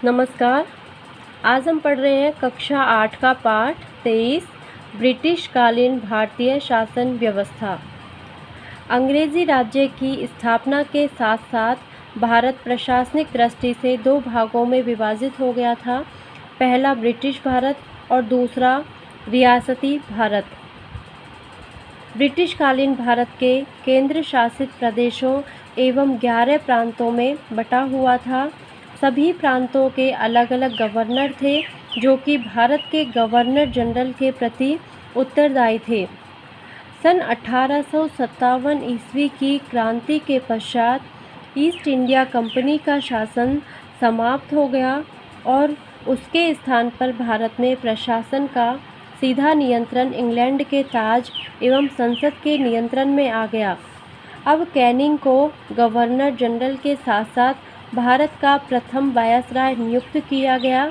नमस्कार। आज हम पढ़ रहे हैं कक्षा 8 का पाठ 23 ब्रिटिश कालीन भारतीय शासन व्यवस्था। अंग्रेजी राज्य की स्थापना के साथ साथ भारत प्रशासनिक दृष्टि से दो भागों में विभाजित हो गया था। पहला ब्रिटिश भारत और दूसरा रियासती भारत। ब्रिटिश कालीन भारत के केंद्र शासित प्रदेशों एवं 11 प्रांतों में बटा हुआ था। सभी प्रांतों के अलग अलग गवर्नर थे जो कि भारत के गवर्नर जनरल के प्रति उत्तरदायी थे। सन 1857 ईस्वी की क्रांति के पश्चात ईस्ट इंडिया कंपनी का शासन समाप्त हो गया और उसके स्थान पर भारत में प्रशासन का सीधा नियंत्रण इंग्लैंड के ताज एवं संसद के नियंत्रण में आ गया। अब कैनिंग को गवर्नर जनरल के साथ साथ भारत का प्रथम वायसराय नियुक्त किया गया।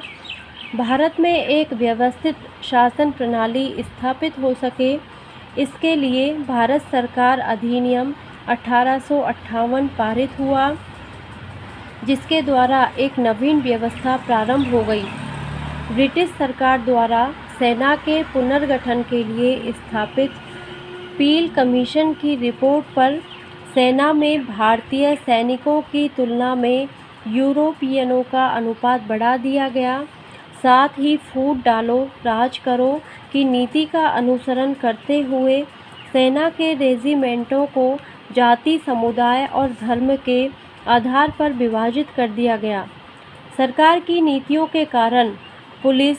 भारत में एक व्यवस्थित शासन प्रणाली स्थापित हो सके, इसके लिए भारत सरकार अधिनियम 1858 पारित हुआ, जिसके द्वारा एक नवीन व्यवस्था प्रारंभ हो गई। ब्रिटिश सरकार द्वारा सेना के पुनर्गठन के लिए स्थापित पील कमीशन की रिपोर्ट पर सेना में भारतीय सैनिकों की तुलना में यूरोपियनों का अनुपात बढ़ा दिया गया। साथ ही फूट डालो राज करो की नीति का अनुसरण करते हुए सेना के रेजिमेंटों को जाति, समुदाय और धर्म के आधार पर विभाजित कर दिया गया। सरकार की नीतियों के कारण पुलिस,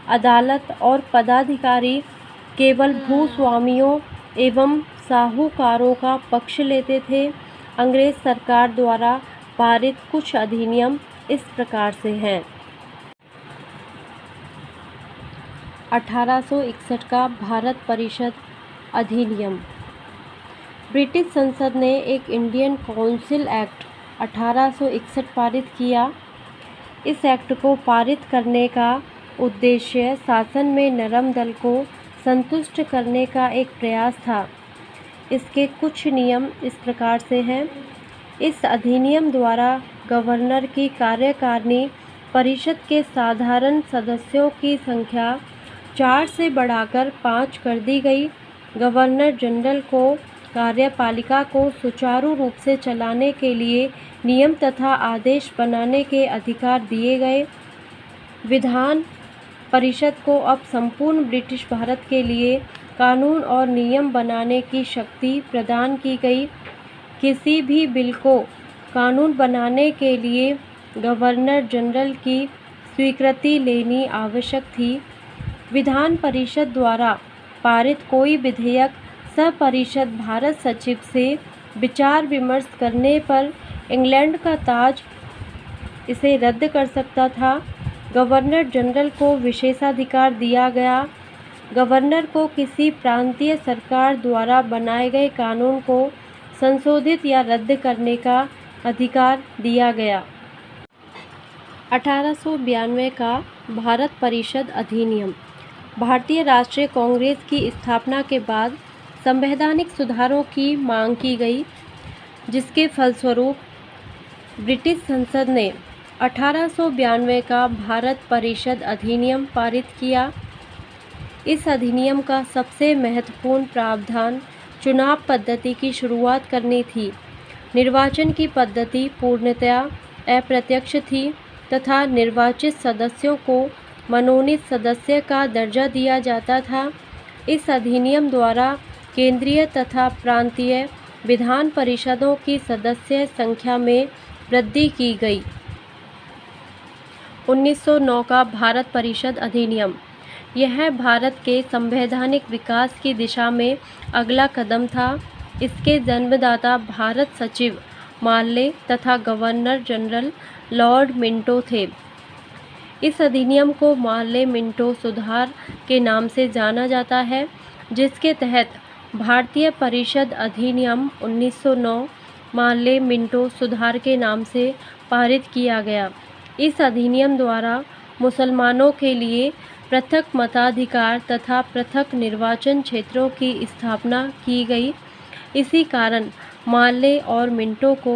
अदालत और पदाधिकारी केवल भूस्वामियों एवं साहूकारों का पक्ष लेते थे। अंग्रेज सरकार द्वारा पारित कुछ अधिनियम इस प्रकार से हैं। 1861 का भारत परिषद अधिनियम। ब्रिटिश संसद ने एक इंडियन काउंसिल एक्ट 1861 पारित किया। इस एक्ट को पारित करने का उद्देश्य शासन में नरम दल को संतुष्ट करने का एक प्रयास था। इसके कुछ नियम इस प्रकार से हैं। इस अधिनियम द्वारा गवर्नर की कार्यकारिणी परिषद के साधारण सदस्यों की संख्या 4 से बढ़ाकर 5 कर दी गई। गवर्नर जनरल को कार्यपालिका को सुचारू रूप से चलाने के लिए नियम तथा आदेश बनाने के अधिकार दिए गए। विधान परिषद को अब संपूर्ण ब्रिटिश भारत के लिए कानून और नियम बनाने की शक्ति प्रदान की गई। किसी भी बिल को कानून बनाने के लिए गवर्नर जनरल की स्वीकृति लेनी आवश्यक थी। विधान परिषद द्वारा पारित कोई विधेयक सपरिषद भारत सचिव से विचार विमर्श करने पर इंग्लैंड का ताज इसे रद्द कर सकता था। गवर्नर जनरल को विशेषाधिकार दिया गया। गवर्नर को किसी प्रांतीय सरकार द्वारा बनाए गए कानून को संशोधित या रद्द करने का अधिकार दिया गया। 1892 का भारत परिषद अधिनियम। भारतीय राष्ट्रीय कांग्रेस की स्थापना के बाद संवैधानिक सुधारों की मांग की गई, जिसके फलस्वरूप ब्रिटिश संसद ने 1892 का भारत परिषद अधिनियम पारित किया। इस अधिनियम का सबसे महत्वपूर्ण प्रावधान चुनाव पद्धति की शुरुआत करनी थी। निर्वाचन की पद्धति पूर्णतया अप्रत्यक्ष थी तथा निर्वाचित सदस्यों को मनोनीत सदस्य का दर्जा दिया जाता था। इस अधिनियम द्वारा केंद्रीय तथा प्रांतीय विधान परिषदों की सदस्य संख्या में वृद्धि की गई। 1909 का भारत परिषद अधिनियम। यह भारत के संवैधानिक विकास की दिशा में अगला कदम था। इसके जन्मदाता भारत सचिव मार्ले तथा गवर्नर जनरल लॉर्ड मिंटो थे। इस अधिनियम को मार्ले मिंटो सुधार के नाम से जाना जाता है, जिसके तहत भारतीय परिषद अधिनियम 1909 मार्ले मिंटो सुधार के नाम से पारित किया गया। इस अधिनियम द्वारा मुसलमानों के लिए पृथक मताधिकार तथा पृथक निर्वाचन क्षेत्रों की स्थापना की गई। इसी कारण मार्ले और मिंटो को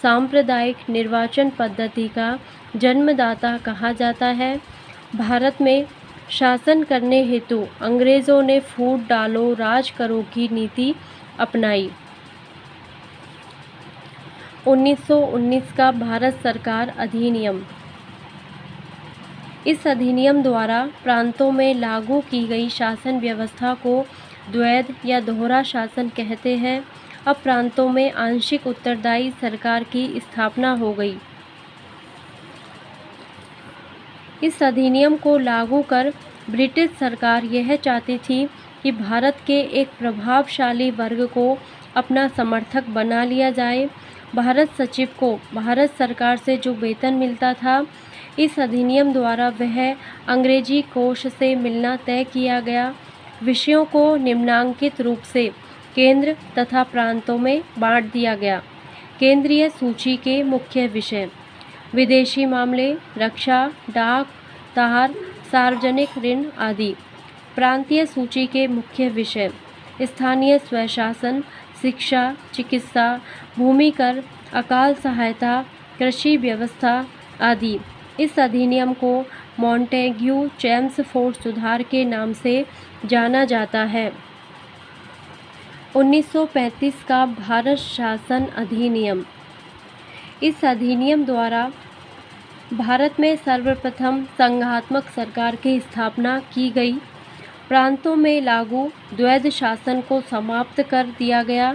सांप्रदायिक निर्वाचन पद्धति का जन्मदाता कहा जाता है। भारत में शासन करने हेतु अंग्रेज़ों ने फूट डालो राज करो की नीति अपनाई। 1919 का भारत सरकार अधिनियम। इस अधिनियम द्वारा प्रांतों में लागू की गई शासन व्यवस्था को द्वैध या दोहरा शासन कहते हैं। अब प्रांतों में आंशिक उत्तरदायी सरकार की स्थापना हो गई। इस अधिनियम को लागू कर ब्रिटिश सरकार यह चाहती थी कि भारत के एक प्रभावशाली वर्ग को अपना समर्थक बना लिया जाए। भारत सचिव को भारत सरकार से जो वेतन मिलता था, इस अधिनियम द्वारा वह अंग्रेजी कोष से मिलना तय किया गया। विषयों को निम्नांकित रूप से केंद्र तथा प्रांतों में बांट दिया गया। केंद्रीय सूची के मुख्य विषय: विदेशी मामले, रक्षा, डाक, तार, सार्वजनिक ऋण आदि। प्रांतीय सूची के मुख्य विषय: स्थानीय स्वशासन, शिक्षा, चिकित्सा, भूमि कर, अकाल सहायता, कृषि व्यवस्था आदि। इस अधिनियम को मॉन्टेग्यू चेम्सफोर्ड सुधार के नाम से जाना जाता है। 1935 का भारत शासन अधिनियम। इस अधिनियम द्वारा भारत में सर्वप्रथम संघात्मक सरकार की स्थापना की गई। प्रांतों में लागू द्वैध शासन को समाप्त कर दिया गया,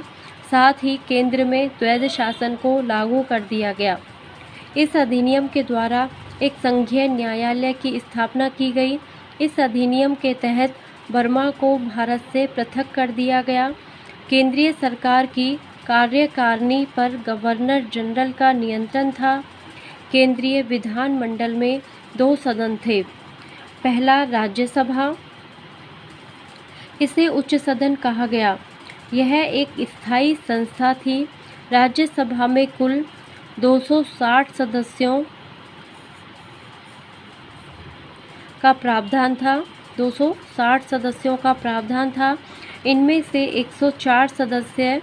साथ ही केंद्र में द्वैध शासन को लागू कर दिया गया। इस अधिनियम के द्वारा एक संघीय न्यायालय की स्थापना की गई। इस अधिनियम के तहत बर्मा को भारत से पृथक कर दिया गया। केंद्रीय सरकार की कार्यकारिणी पर गवर्नर जनरल का नियंत्रण था। केंद्रीय विधानमंडल में 2 सदन थे। पहला राज्यसभा, इसे उच्च सदन कहा गया। यह एक स्थायी संस्था थी। राज्यसभा में कुल 260 सदस्यों का प्रावधान था। 260 सदस्यों का प्रावधान था। इनमें से 104 सदस्य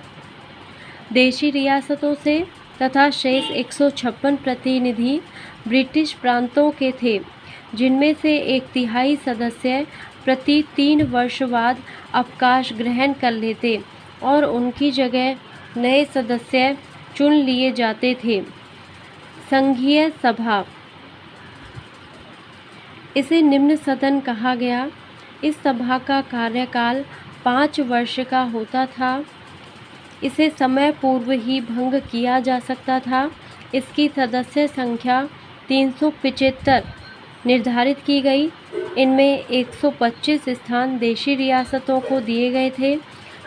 देशी रियासतों से तथा शेष 156 प्रतिनिधि ब्रिटिश प्रांतों के थे, जिनमें से 1/3 सदस्य प्रति 3 वर्ष बाद अवकाश ग्रहण कर लेते और उनकी जगह नए सदस्य चुन लिए जाते थे। संघीय सभा, इसे निम्न सदन कहा गया। इस सभा का कार्यकाल 5 वर्ष का होता था। इसे समय पूर्व ही भंग किया जा सकता था। इसकी सदस्य संख्या 375 निर्धारित की गई। इनमें 125 स्थान देशी रियासतों को दिए गए थे।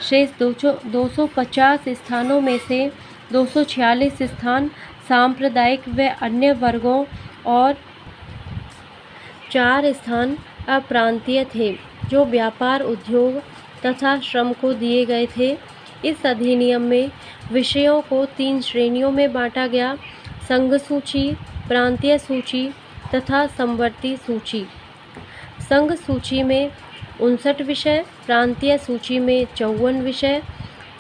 शेष 250 स्थानों में से 246 स्थान सांप्रदायिक व अन्य वर्गों और 4 स्थान अप्रांतीय थे, जो व्यापार, उद्योग तथा श्रम को दिए गए थे। इस अधिनियम में विषयों को 3 श्रेणियों में बांटा गया: संघ सूची, प्रांतीय सूची तथा समवर्ती सूची। संघ सूची में 59 विषय, प्रांतीय सूची में 54 विषय,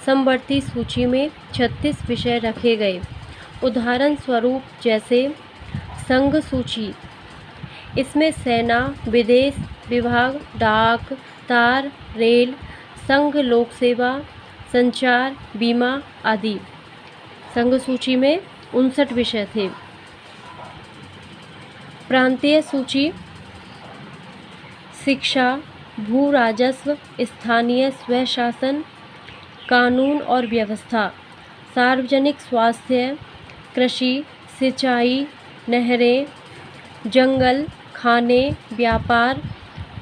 समवर्ती सूची में 36 विषय रखे गए। उदाहरण स्वरूप जैसे संघ सूची, इसमें सेना, विदेश विभाग, डाक, तार, रेल, संघ लोक सेवा, संचार, बीमा आदि। संघ सूची में 59 विषय थे। प्रांतीय सूची: शिक्षा, भू राजस्व, स्थानीय स्वशासन, कानून और व्यवस्था, सार्वजनिक स्वास्थ्य, कृषि, सिंचाई, नहरें, जंगल, खाने, व्यापार,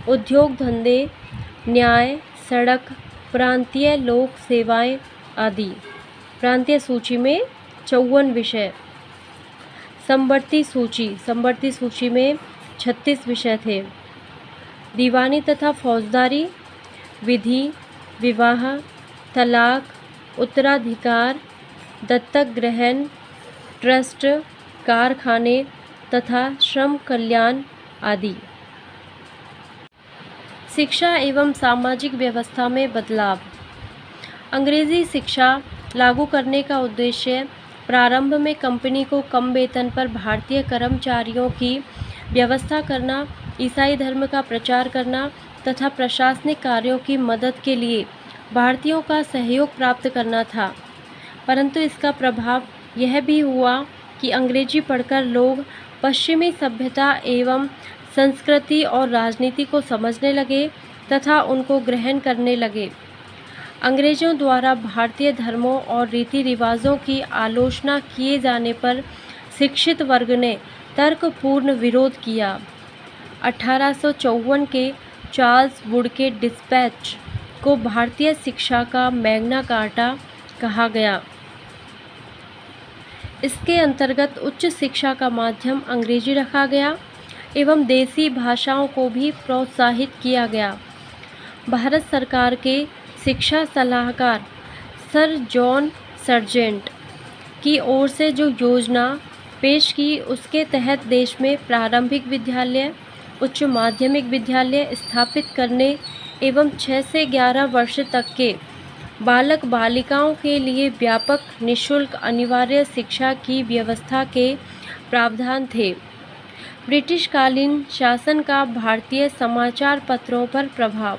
उद्योग धंधे, न्याय, सड़क, प्रांतीय लोक सेवाएं आदि। प्रांतीय सूची में 54 विषय। समवर्ती सूची में 36 विषय थे। दीवानी तथा फौजदारी, विधि, विवाह, तलाक, उत्तराधिकार, दत्तक ग्रहण, ट्रस्ट, कारखाने तथा श्रम कल्याण आदि। शिक्षा एवं सामाजिक व्यवस्था में बदलाव। अंग्रेजी शिक्षा लागू करने का उद्देश्य प्रारंभ में कंपनी को कम वेतन पर भारतीय कर्मचारियों की व्यवस्था करना, ईसाई धर्म का प्रचार करना तथा प्रशासनिक कार्यों की मदद के लिए भारतीयों का सहयोग प्राप्त करना था। परंतु इसका प्रभाव यह भी हुआ कि अंग्रेजी पढ़कर लोग पश्चिमी सभ्यता एवं संस्कृति और राजनीति को समझने लगे तथा उनको ग्रहण करने लगे। अंग्रेजों द्वारा भारतीय धर्मों और रीति रिवाजों की आलोचना किए जाने पर शिक्षित वर्ग ने तर्कपूर्ण विरोध किया। 1854 के चार्ल्स वुड के डिस्पैच को भारतीय शिक्षा का मैग्ना कार्टा कहा गया। इसके अंतर्गत उच्च शिक्षा का माध्यम अंग्रेजी रखा गया एवं देसी भाषाओं को भी प्रोत्साहित किया गया। भारत सरकार के शिक्षा सलाहकार सर जॉन सर्जेंट की ओर से जो योजना पेश की, उसके तहत देश में प्रारंभिक विद्यालय, उच्च माध्यमिक विद्यालय स्थापित करने एवं 6 से 11 वर्ष तक के बालक बालिकाओं के लिए व्यापक निःशुल्क अनिवार्य शिक्षा की व्यवस्था के प्रावधान थे। ब्रिटिशकालीन शासन का भारतीय समाचार पत्रों पर प्रभाव।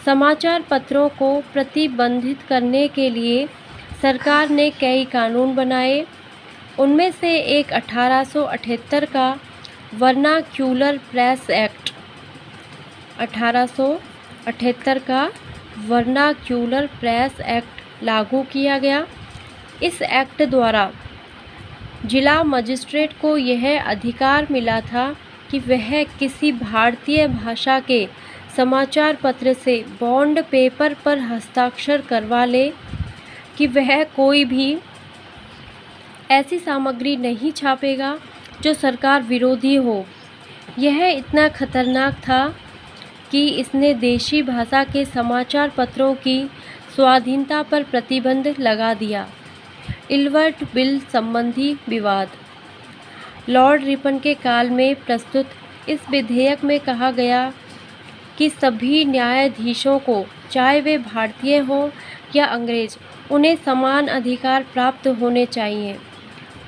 समाचार पत्रों को प्रतिबंधित करने के लिए सरकार ने कई कानून बनाए। उनमें से एक 1878 का वर्नाक्यूलर प्रेस एक्ट 1878 का वर्नाक्यूलर प्रेस एक्ट लागू किया गया। इस एक्ट द्वारा जिला मजिस्ट्रेट को यह अधिकार मिला था कि वह किसी भारतीय भाषा के समाचार पत्र से बॉन्ड पेपर पर हस्ताक्षर करवा ले कि वह कोई भी ऐसी सामग्री नहीं छापेगा जो सरकार विरोधी हो। यह इतना खतरनाक था कि इसने देशी भाषा के समाचार पत्रों की स्वाधीनता पर प्रतिबंध लगा दिया। इल्बर्ट बिल संबंधी विवाद। लॉर्ड रिपन के काल में प्रस्तुत इस विधेयक में कहा गया कि सभी न्यायाधीशों को, चाहे वे भारतीय हों या अंग्रेज, उन्हें समान अधिकार प्राप्त होने चाहिए।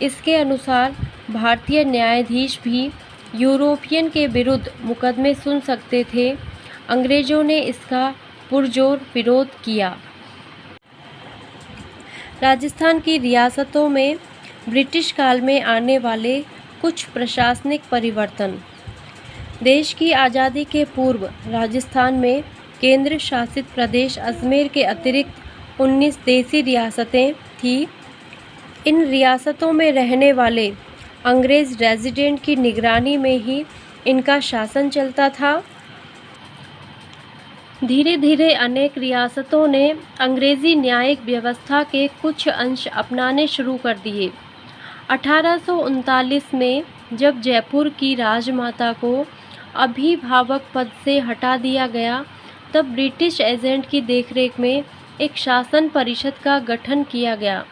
इसके अनुसार भारतीय न्यायाधीश भी यूरोपियन के विरुद्ध मुकदमे सुन सकते थे। अंग्रेजों ने इसका पुरजोर विरोध किया। राजस्थान की रियासतों में ब्रिटिश काल में आने वाले कुछ प्रशासनिक परिवर्तन। देश की आज़ादी के पूर्व राजस्थान में केंद्र शासित प्रदेश अजमेर के अतिरिक्त 19 देसी रियासतें थीं। इन रियासतों में रहने वाले अंग्रेज़ रेजिडेंट की निगरानी में ही इनका शासन चलता था। धीरे धीरे अनेक रियासतों ने अंग्रेज़ी न्यायिक व्यवस्था के कुछ अंश अपनाने शुरू कर दिए। 1839 में जब जयपुर की राजमाता को अभिभावक पद से हटा दिया गया, तब ब्रिटिश एजेंट की देखरेख में एक शासन परिषद का गठन किया गया।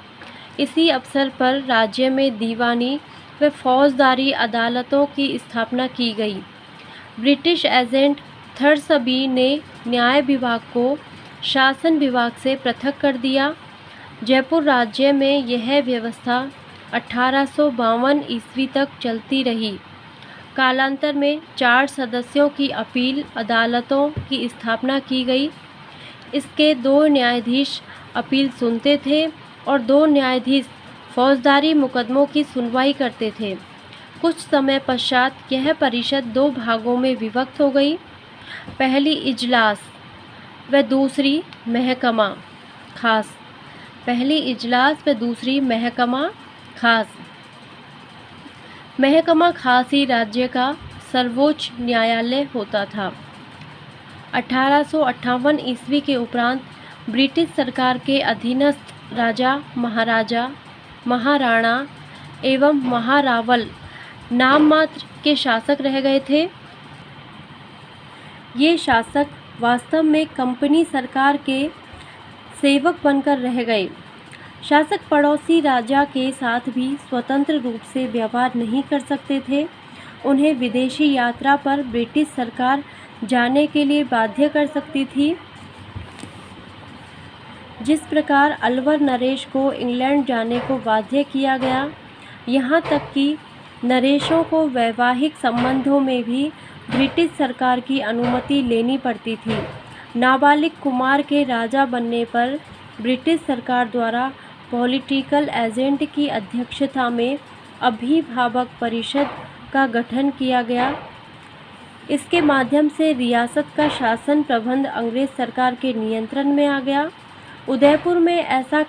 इसी अवसर पर राज्य में दीवानी व फौजदारी अदालतों की स्थापना की गई। ब्रिटिश एजेंट थर्सबी ने न्याय विभाग को शासन विभाग से पृथक कर दिया। जयपुर राज्य में यह व्यवस्था 1852 ईस्वी तक चलती रही। कालांतर में 4 सदस्यों की अपील अदालतों की स्थापना की गई। इसके 2 न्यायाधीश अपील सुनते थे और 2 न्यायाधीश फौजदारी मुकदमों की सुनवाई करते थे। कुछ समय पश्चात यह परिषद 2 भागों में विभक्त हो गई। पहली इजलास व दूसरी महकमा खास। पहली इजलास व दूसरी महकमा खास। महकमा खास ही राज्य का सर्वोच्च न्यायालय होता था। 1858 ईस्वी के उपरांत ब्रिटिश सरकार के अधीनस्थ राजा, महाराजा, महाराणा एवं महारावल नाम मात्र के शासक रह गए थे। ये शासक वास्तव में कंपनी सरकार के सेवक बनकर रह गए। शासक पड़ोसी राजा के साथ भी स्वतंत्र रूप से व्यवहार नहीं कर सकते थे। उन्हें विदेशी यात्रा पर ब्रिटिश सरकार जाने के लिए बाध्य कर सकती थी। जिस प्रकार अलवर नरेश को इंग्लैंड जाने को बाध्य किया गया, यहाँ तक कि नरेशों को वैवाहिक संबंधों में भी ब्रिटिश सरकार की अनुमति लेनी पड़ती थी। नाबालिग कुमार के राजा बनने पर ब्रिटिश सरकार द्वारा पॉलिटिकल एजेंट की अध्यक्षता में अभिभावक परिषद का गठन किया गया। इसके माध्यम से रियासत का शासन प्रबंध अंग्रेज सरकार के नियंत्रण में आ गया। उदयपुर में ऐसा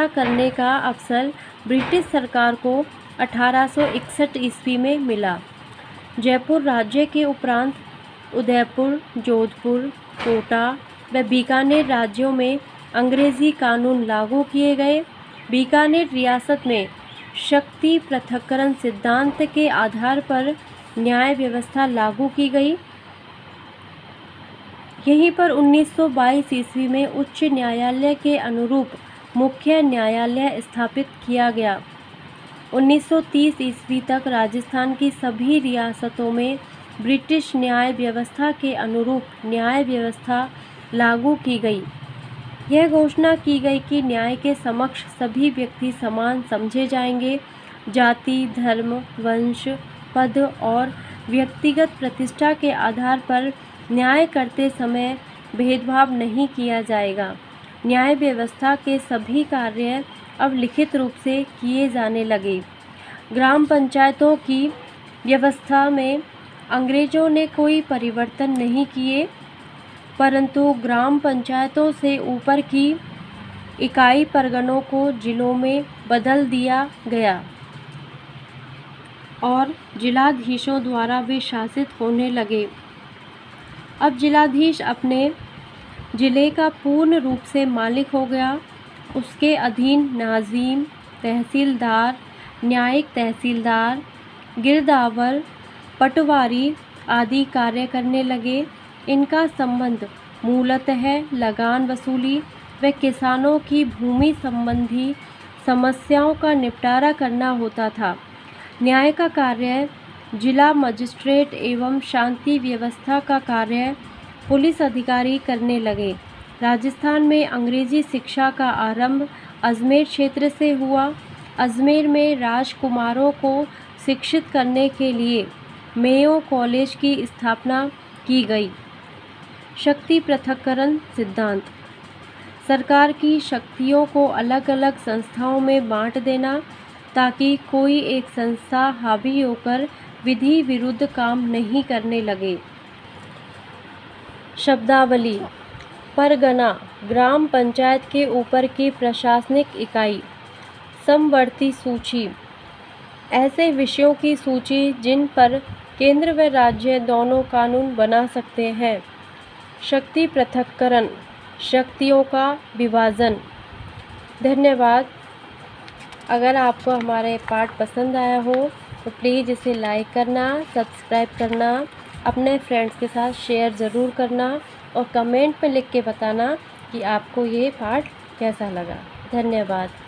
करने का अवसर ब्रिटिश सरकार को 1861 ईस्वी में मिला। जयपुर राज्य के उपरांत उदयपुर, जोधपुर, कोटा व बीकानेर राज्यों में अंग्रेज़ी कानून लागू किए गए। बीकानेर रियासत में शक्ति पृथक्करण सिद्धांत के आधार पर न्याय व्यवस्था लागू की गई। यहीं पर 1922 ईस्वी में उच्च न्यायालय के अनुरूप मुख्य न्यायालय स्थापित किया गया। 1930 ईस्वी तक राजस्थान की सभी रियासतों में ब्रिटिश न्याय व्यवस्था के अनुरूप न्याय व्यवस्था लागू की गई। यह घोषणा की गई कि न्याय के समक्ष सभी व्यक्ति समान समझे जाएंगे। जाति, धर्म, वंश, पद और व्यक्तिगत प्रतिष्ठा के आधार पर न्याय करते समय भेदभाव नहीं किया जाएगा। न्याय व्यवस्था के सभी कार्य अब लिखित रूप से किए जाने लगे। ग्राम पंचायतों की व्यवस्था में अंग्रेजों ने कोई परिवर्तन नहीं किए, परंतु ग्राम पंचायतों से ऊपर की इकाई परगनों को जिलों में बदल दिया गया और जिलाधीशों द्वारा वे शासित होने लगे। अब जिलाधीश अपने जिले का पूर्ण रूप से मालिक हो गया। उसके अधीन नाज़ीम, तहसीलदार, न्यायिक तहसीलदार, गिरदावर, पटवारी आदि कार्य करने लगे। इनका संबंध मूलतः लगान वसूली व किसानों की भूमि संबंधी समस्याओं का निपटारा करना होता था। न्याय का कार्य जिला मजिस्ट्रेट एवं शांति व्यवस्था का कार्य पुलिस अधिकारी करने लगे। राजस्थान में अंग्रेजी शिक्षा का आरंभ अजमेर क्षेत्र से हुआ। अजमेर में राजकुमारों को शिक्षित करने के लिए मेयो कॉलेज की स्थापना की गई। शक्ति पृथक्करण सिद्धांत, सरकार की शक्तियों को अलग अलग संस्थाओं में बांट देना ताकि कोई एक संस्था हावी होकर विधि विरुद्ध काम नहीं करने लगे। शब्दावली, परगना, ग्राम पंचायत के ऊपर की प्रशासनिक इकाई। समवर्ती सूची, ऐसे विषयों की सूची जिन पर केंद्र व राज्य दोनों कानून बना सकते हैं। शक्ति पृथक्करण, शक्तियों का विभाजन। धन्यवाद। अगर आपको हमारे पाठ पसंद आया हो तो प्लीज़ इसे लाइक करना, सब्सक्राइब करना, अपने फ्रेंड्स के साथ शेयर ज़रूर करना और कमेंट में लिख के बताना कि आपको ये पाठ कैसा लगा। धन्यवाद।